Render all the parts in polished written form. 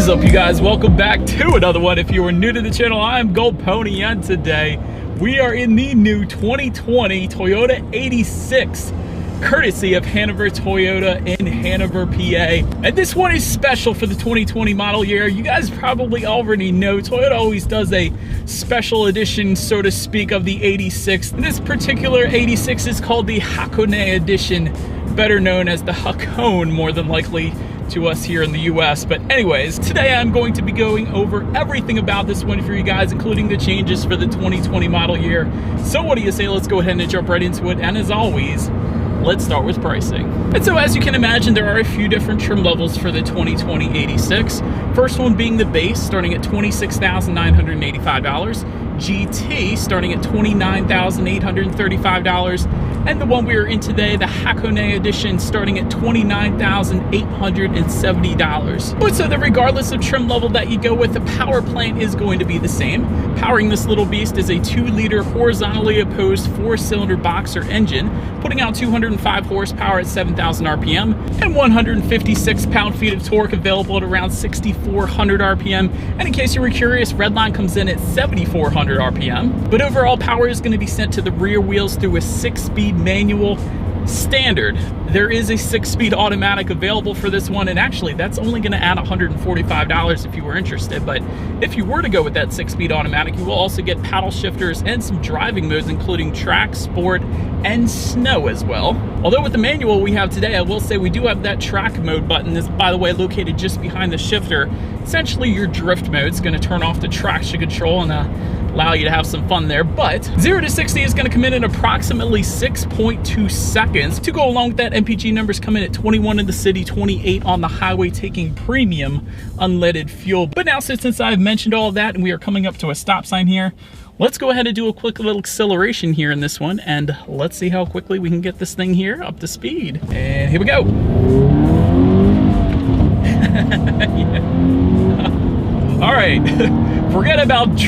is up, you guys? Welcome back to another one. If you are new to the channel, I am Gold Pony, and today we are in the new 2020 Toyota 86, courtesy of Hanover Toyota in Hanover, PA. And this one is special for the 2020 model year. You guys probably already know Toyota always does a special edition, so to speak, of the 86. This particular 86 is called the Hakone edition, better known as the Hakone, more than likely to us here in the US. But anyways, today I'm going to be going over everything about this one for you guys, including the changes for the 2020 model year. So what do you say? Let's go ahead and jump right into it. And as always, let's start with pricing. And so as you can imagine, there are a few different trim levels for the 2020 86. First one being the base, starting at $26,985. GT starting at $29,835, and the one we are in today, the Hakone edition, starting at $29,870. But so that regardless of trim level that you go with, the power plant is going to be the same. Powering this little beast is a 2-liter horizontally opposed 4-cylinder boxer engine, putting out 205 horsepower at 7,000 RPM and 156 pound-feet of torque, available at around 6,400 RPM. And in case you were curious, Redline comes in at 7,400 RPM. But overall power is going to be sent to the rear wheels through a 6-speed manual standard. There is a 6-speed automatic available for this one, and actually that's only going to add $145 if you were interested. But if you were to go with that 6-speed automatic, you will also get paddle shifters and some driving modes, including track, sport, and snow as well. Although with the manual we have today, I will say we do have that track mode button. This, by the way, located just behind the shifter. Essentially your drift mode is going to turn off the traction control and allow you to have some fun there. But 0 to 60 is going to come in approximately 6.2 seconds. To go along with that, MPG numbers come in at 21 in the city, 28 on the highway, taking premium unleaded fuel. But now, since I've mentioned all of that and we are coming up to a stop sign here, let's go ahead and do a quick little acceleration here in this one, and let's see how quickly we can get this thing here up to speed. And here we go. Yeah. All right, forget about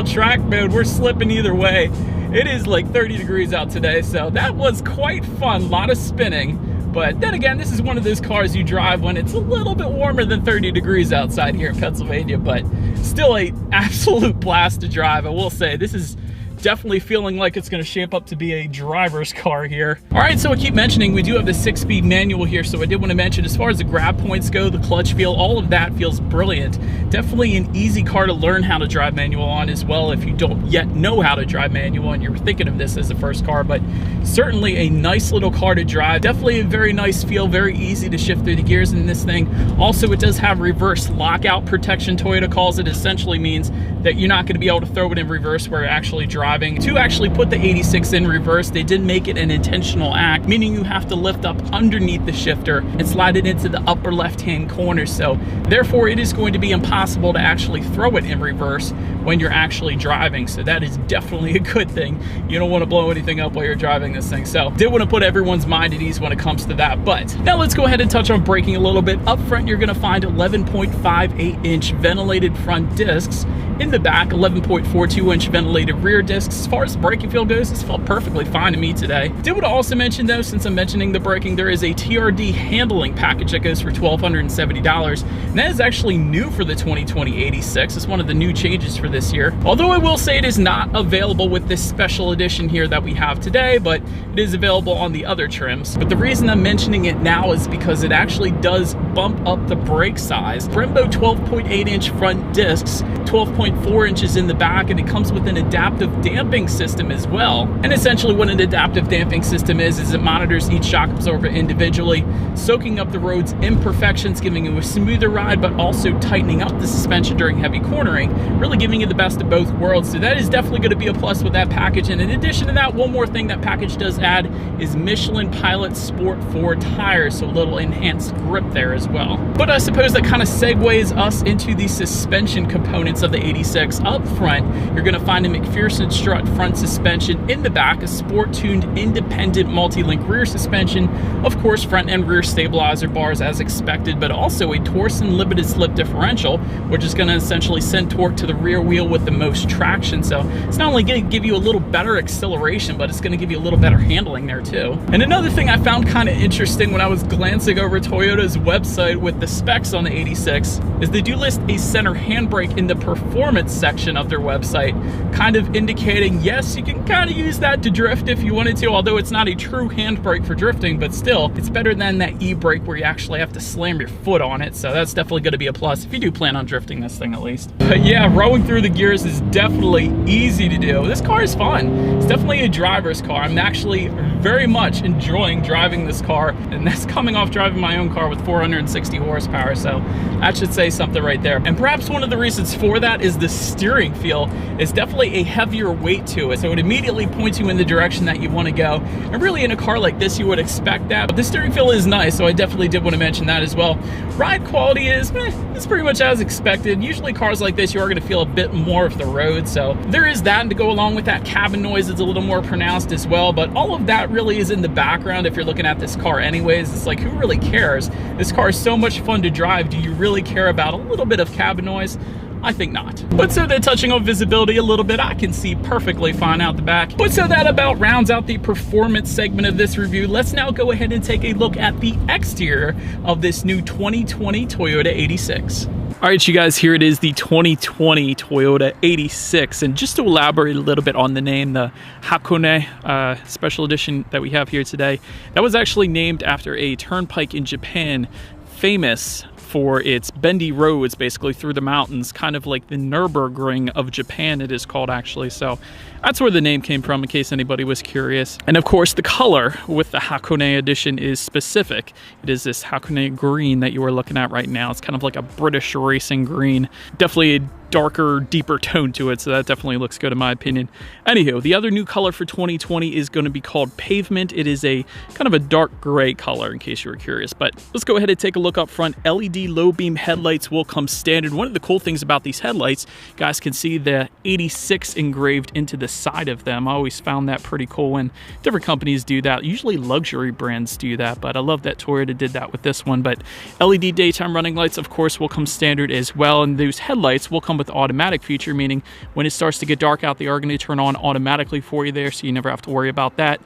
track mode. We're slipping either way. It is like 30 degrees out today, so that was quite fun. A lot of spinning. But then again, this is one of those cars you drive when it's a little bit warmer than 30 degrees outside here in Pennsylvania, but still a absolute blast to drive. I will say, this is definitely feeling like it's going to shape up to be a driver's car here. All right, so I keep mentioning we do have the 6-speed manual here, so I did want to mention, as far as the grab points go, the clutch feel, all of that feels brilliant. Definitely an easy car to learn how to drive manual on as well, if you don't yet know how to drive manual and you're thinking of this as the first car. But certainly a nice little car to drive. Definitely a very nice feel, very easy to shift through the gears in this thing. Also, it does have reverse lockout protection, Toyota calls it. Essentially means that you're not going to be able to throw it in reverse where you're actually driving. To actually put the 86 in reverse, they did make it an intentional act, meaning you have to lift up underneath the shifter and slide it into the upper left-hand corner. So therefore, it is going to be impossible to actually throw it in reverse when you're actually driving. So that is definitely a good thing. You don't want to blow anything up while you're driving this thing. So did want to put everyone's mind at ease when it comes to that. But now let's go ahead and touch on braking a little bit. Up front, you're going to find 11.58-inch ventilated front discs. In the back, 11.42-inch ventilated rear discs. As far as braking feel goes, this felt perfectly fine to me today. Did want to also mention, though, since I'm mentioning the braking, there is a TRD handling package that goes for $1,270, and that is actually new for the 2020 86. It's one of the new changes for this year. Although I will say it is not available with this special edition here that we have today, but it is available on the other trims. But the reason I'm mentioning it now is because it actually does bump up the brake size. Brembo 12.8-inch front discs, 12.4 inches in the back, and it comes with an adaptive damping system as well. And essentially what an adaptive damping system is it monitors each shock absorber individually, soaking up the road's imperfections, giving you a smoother ride, but also tightening up the suspension during heavy cornering, really giving you the best of both worlds. So that is definitely going to be a plus with that package. And in addition to that, one more thing that package does add is Michelin Pilot Sport 4 tires, so a little enhanced grip there as well. But I suppose that kind of segues us into the suspension components of the 86. Up front, you're going to find a McPherson strut front suspension. In the back, a sport-tuned independent multi-link rear suspension. Of course, front and rear stabilizer bars as expected, but also a Torsen limited slip differential, which is going to essentially send torque to the rear wheel with the most traction. So it's not only going to give you a little better acceleration, but it's going to give you a little better handling there too. And another thing I found kind of interesting when I was glancing over Toyota's website with the specs on the 86 is they do list a center handbrake in the performance section of their website, kind of indicating, yes, you can kind of use that to drift if you wanted to, although it's not a true handbrake for drifting, but still, it's better than that e-brake where you actually have to slam your foot on it. So that's definitely going to be a plus if you do plan on drifting this thing at least. But yeah, rowing through the gears is definitely easy to do. This car is fun. It's definitely a driver's car. I'm actually very much enjoying driving this car, and that's coming off driving my own car with 460 horsepower, so that should say something right there. And perhaps one of the reasons for that is the steering feel is definitely a heavier weight to it, so it immediately points you in the direction that you want to go. And really in a car like this, you would expect that, but the steering feel is nice, so I definitely did want to mention that as well. Ride quality is, it's pretty much as expected. Usually cars like this, you are going to feel a bit more of the road, so there is that, and to go along with that, cabin noise is a little more pronounced as well, but all of that really is in the background if you're looking at this car anyways. It's like, who really cares? This car is so much fun to drive. Do you really care about a little bit of cabin noise? I think not. But so then, touching on visibility a little bit, I can see perfectly fine out the back. But so that about rounds out the performance segment of this review. Let's now go ahead and take a look at the exterior of this new 2020 Toyota 86. All right, you guys, here it is, the 2020 Toyota 86. And just to elaborate a little bit on the name, the Hakone special edition that we have here today, that was actually named after a turnpike in Japan famous for its bendy roads basically through the mountains, kind of like the Nürburgring of Japan it is called actually. So that's where the name came from, in case anybody was curious. And of course the color with the Hakone edition is specific. It is this Hakone green that you are looking at right now. It's kind of like a British racing green, definitely a darker, deeper tone to it, so that definitely looks good in my opinion. Anywho, the other new color for 2020 is going to be called Pavement. It is a kind of a dark gray color, in case you were curious. But let's go ahead and take a look up front. LED low beam headlights will come standard. One of the cool things about these headlights, you guys can see the 86 engraved into the side of them. I always found that pretty cool when different companies do that. Usually luxury brands do that, but I love that Toyota did that with this one. But LED daytime running lights, of course, will come standard as well, and those headlights will come with automatic feature, meaning when it starts to get dark out, they are going to turn on automatically for you there, so you never have to worry about that.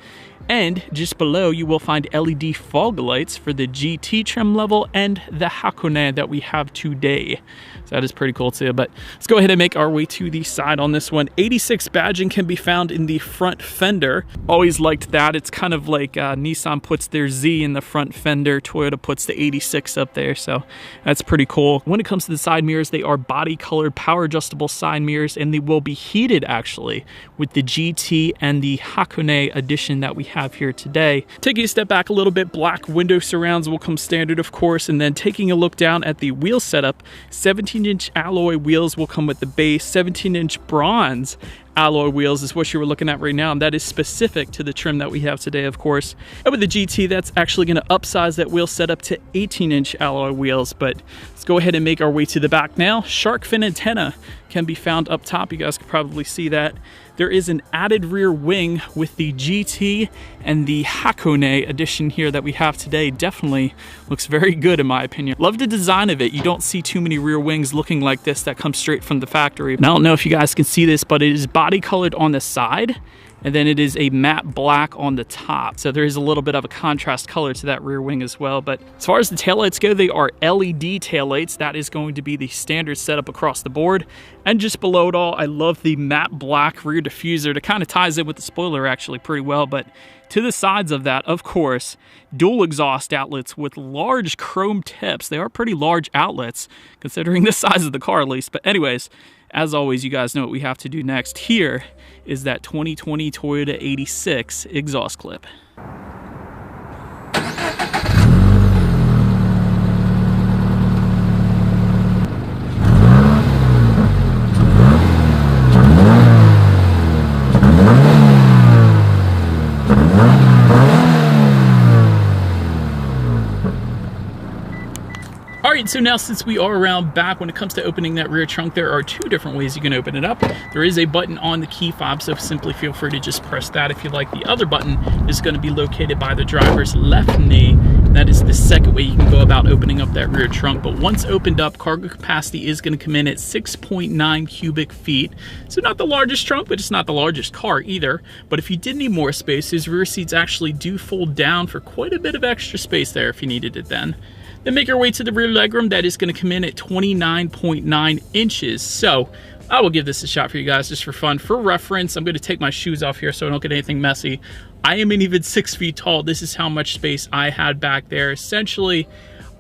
And just below, you will find LED fog lights for the GT trim level and the Hakone that we have today. So that is pretty cool too. But let's go ahead and make our way to the side on this one. 86 badging can be found in the front fender. Always liked that. It's kind of like Nissan puts their Z in the front fender, Toyota puts the 86 up there, so that's pretty cool. When it comes to the side mirrors, they are body colored power adjustable side mirrors, and they will be heated actually with the GT and the Hakone edition that we have here today. Taking a step back a little bit, black window surrounds will come standard, of course, and then taking a look down at the wheel setup, 17-inch alloy wheels will come with the base. 17-inch bronze alloy wheels is what you were looking at right now, and that is specific to the trim that we have today, of course. And with the GT, that's actually going to upsize that wheel setup to 18-inch alloy wheels. But let's go ahead and make our way to the back now. Shark fin antenna can be found up top. You guys can probably see that. There is an added rear wing with the GT, and the Hakone edition here that we have today definitely looks very good in my opinion. Love the design of it. You don't see too many rear wings looking like this that come straight from the factory. And I don't know if you guys can see this, but it is body colored on the side, and then it is a matte black on the top. So there is a little bit of a contrast color to that rear wing as well. But as far as the taillights go, they are LED taillights. That is going to be the standard setup across the board. And just below it all, I love the matte black rear diffuser. It kind of ties in with the spoiler actually pretty well. But to the sides of that, of course, dual exhaust outlets with large chrome tips. They are pretty large outlets considering the size of the car at least. But anyways, as always, you guys know what we have to do next. Here is that 2020 Toyota 86 exhaust clip. right, so now since we are around back, when it comes to opening that rear trunk, there are two different ways you can open it up. There is a button on the key fob, so simply feel free to just press that if you like. The other button is going to be located by the driver's left knee. That is the second way you can go about opening up that rear trunk. But once opened up, cargo capacity is going to come in at 6.9 cubic feet. So not the largest trunk, but it's not the largest car either. But if you did need more space, these rear seats actually do fold down for quite a bit of extra space there if you needed it then. Then make your way to the rear legroom. That is going to come in at 29.9 inches. So I will give this a shot for you guys just for fun. For reference, I'm going to take my shoes off here so I don't get anything messy. I am even 6 feet tall. This is how much space I had back there. Essentially,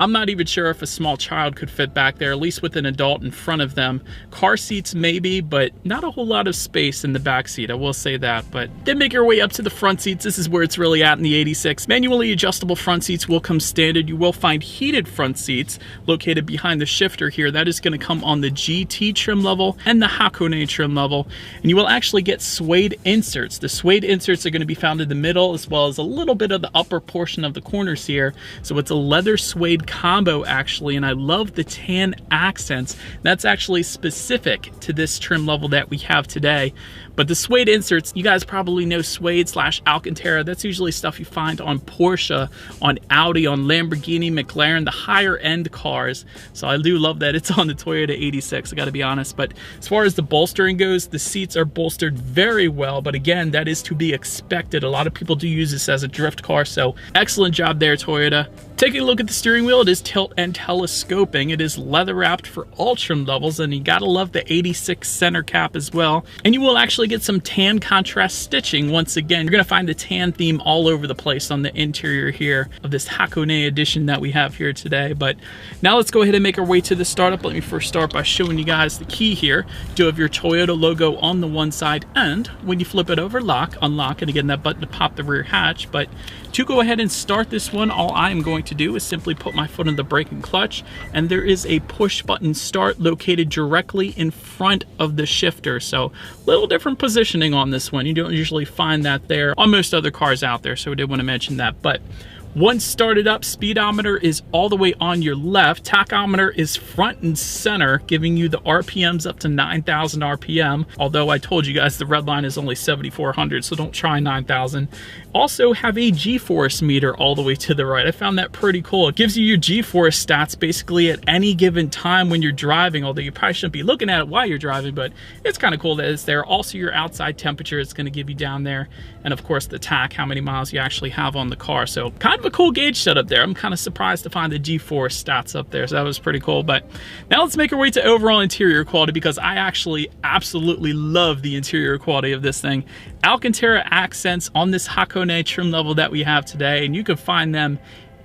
I'm not even sure if a small child could fit back there, at least with an adult in front of them. Car seats maybe, but not a whole lot of space in the back seat, I will say that. But then make your way up to the front seats. This is where it's really at in the 86. Manually adjustable front seats will come standard. You will find heated front seats located behind the shifter here. That is going to come on the GT trim level and the Hakone trim level. And you will actually get suede inserts. The suede inserts are going to be found in the middle as well as a little bit of the upper portion of the corners here. So it's a leather suede combo actually, and I love the tan accents. That's actually specific to this trim level that we have today. But the suede inserts, you guys probably know suede / Alcantara. That's usually stuff you find on Porsche, on Audi, on Lamborghini, McLaren, the higher end cars. So I do love that it's on the Toyota 86, I gotta be honest. But as far as the bolstering goes, the seats are bolstered very well, but again, that is to be expected. A lot of people do use this as a drift car, so excellent job there, Toyota. Taking a look at the steering wheel, it is tilt and telescoping. It is leather wrapped for all trim levels, and you gotta love the 86 center cap as well. And you will actually get some tan contrast stitching. Once again, you're gonna find the tan theme all over the place on the interior here of this Hakone edition that we have here today. But now let's go ahead and make our way to the startup. Let me first start by showing you guys the key here. You do have your Toyota logo on the one side, and when you flip it over, lock, unlock, and again, that button to pop the rear hatch. But to go ahead and start this one, all I am going to do is simply put my foot on the brake and clutch, and there is a push button start located directly in front of the shifter. So a little different positioning on this one. You don't usually find that there on most other cars out there, so I did want to mention that. But once started up, speedometer is all the way on your left. Tachometer is front and center, giving you the RPMs up to 9,000 RPM. Although I told you guys the red line is only 7,400, so don't try 9,000. Also have a G-force meter all the way to the right. I found that pretty cool. It gives you your G-force stats basically at any given time when you're driving, although you probably shouldn't be looking at it while you're driving, but it's kind of cool that it's there. Also your outside temperature it's going to give you down there. And of course the tach, how many miles you actually have on the car. So kind of a cool gauge setup there. I'm kind of surprised to find the G-force stats up there, so that was pretty cool. But now let's make our way to overall interior quality, because I actually absolutely love the interior quality of this thing. Alcantara accents on this Hakone trim level that we have today, and you can find them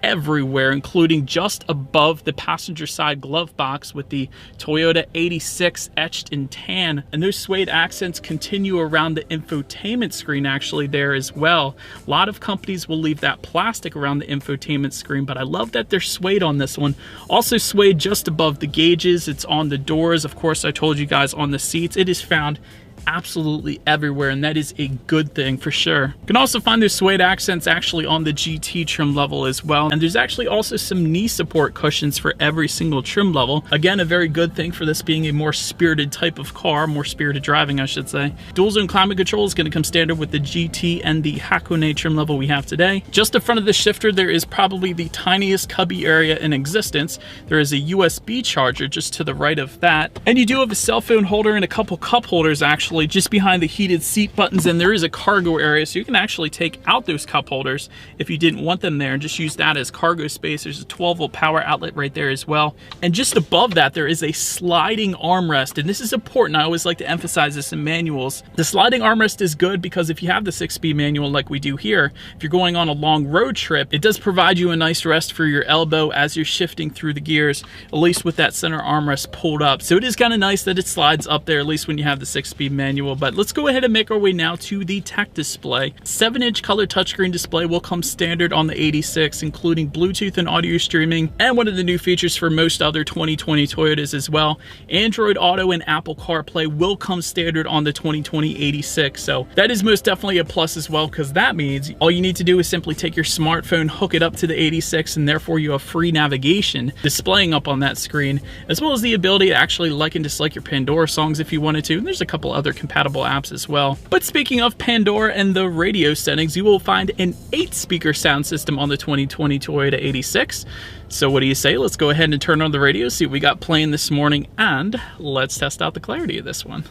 everywhere, including just above the passenger side glove box with the Toyota 86 etched in tan. And those suede accents continue around the infotainment screen actually there as well. A lot of companies will leave that plastic around the infotainment screen, but I love that they're suede on this one. Also suede just above the gauges. It's on the doors. Of course, I told you guys on the seats. It is found absolutely everywhere, and that is a good thing for sure. You can also find those suede accents actually on the GT trim level as well, and there's actually also some knee support cushions for every single trim level. Again, a very good thing for this being a more spirited type of car, more spirited driving I should say. Dual zone climate control is going to come standard with the GT and the Hakone trim level we have today. Just in front of the shifter there is probably the tiniest cubby area in existence. There is a USB charger just to the right of that, and you do have a cell phone holder and a couple cup holders actually just behind the heated seat buttons, and there is a cargo area, so you can actually take out those cup holders if you didn't want them there and just use that as cargo space. There's a 12-volt power outlet right there as well. And just above that there is a sliding armrest, and this is important. I always like to emphasize this in manuals. The sliding armrest is good because if you have the 6-speed manual like we do here, if you're going on a long road trip, it does provide you a nice rest for your elbow as you're shifting through the gears, at least with that center armrest pulled up. So it is kind of nice that it slides up there, at least when you have the 6-speed manual. But let's go ahead and make our way now to the tech display. 7-inch color touchscreen display will come standard on the 86, including Bluetooth and audio streaming, and one of the new features for most other 2020 Toyotas as well. Android Auto and Apple CarPlay will come standard on the 2020 86, so that is most definitely a plus as well, because that means all you need to do is simply take your smartphone, hook it up to the 86, and therefore you have free navigation displaying up on that screen, as well as the ability to actually like and dislike your Pandora songs if you wanted to. And there's a couple other compatible apps as well. But speaking of Pandora and the radio settings, you will find an 8-speaker sound system on the 2020 Toyota 86. So what do you say? Let's go ahead and turn on the radio, see what we got playing this morning, and let's test out the clarity of this one.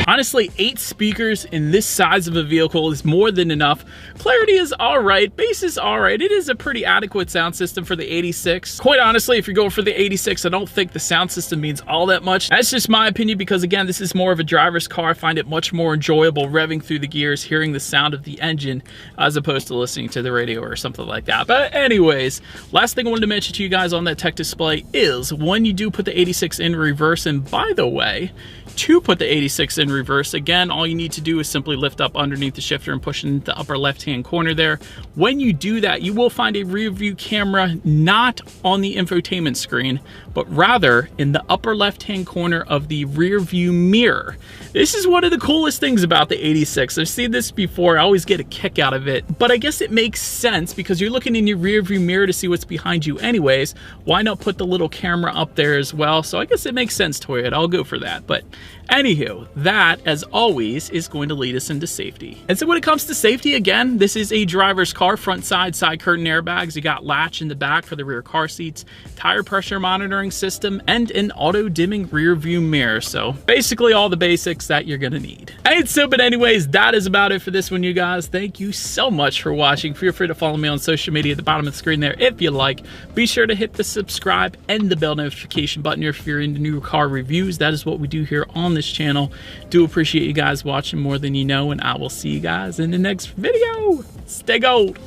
Honestly, 8 speakers in this size of a vehicle is more than enough. Clarity is all right, bass is all right. It is a pretty adequate sound system for the 86. Quite honestly, if you're going for the 86, I don't think the sound system means all that much. That's just my opinion, because again, this is more of a driver's car. I find it much more enjoyable revving through the gears, hearing the sound of the engine, as opposed to listening to the radio or something like that. But anyways, last thing I wanted to mention to you guys on that tech display is when you do put the 86 in reverse, and by the way, to put the 86 in reverse, again, all you need to do is simply lift up underneath the shifter and push in the upper left-hand corner there. When you do that, you will find a rear view camera not on the infotainment screen, but rather in the upper left-hand corner of the rear view mirror. This is one of the coolest things about the 86. I've seen this before, I always get a kick out of it, but I guess it makes sense because you're looking in your rear view mirror to see what's behind you anyways. Why not put the little camera up there as well? So I guess it makes sense, Toyota. I'll go for that. But anywho, that, as always, is going to lead us into safety. And so when it comes to safety, again, this is a driver's car. Front side curtain airbags. You got latch in the back for the rear car seats, tire pressure monitoring system, and an auto dimming rear view mirror. So basically all the basics that you're gonna need. And so, but anyways, that is about it for this one, you guys. Thank you so much for watching. Feel free to follow me on social media at the bottom of the screen there if you like. Be sure to hit the subscribe and the bell notification button if you're into new car reviews. That is what we do here on this channel. Do appreciate you guys watching more than you know, and I will see you guys in the next video. Stay gold.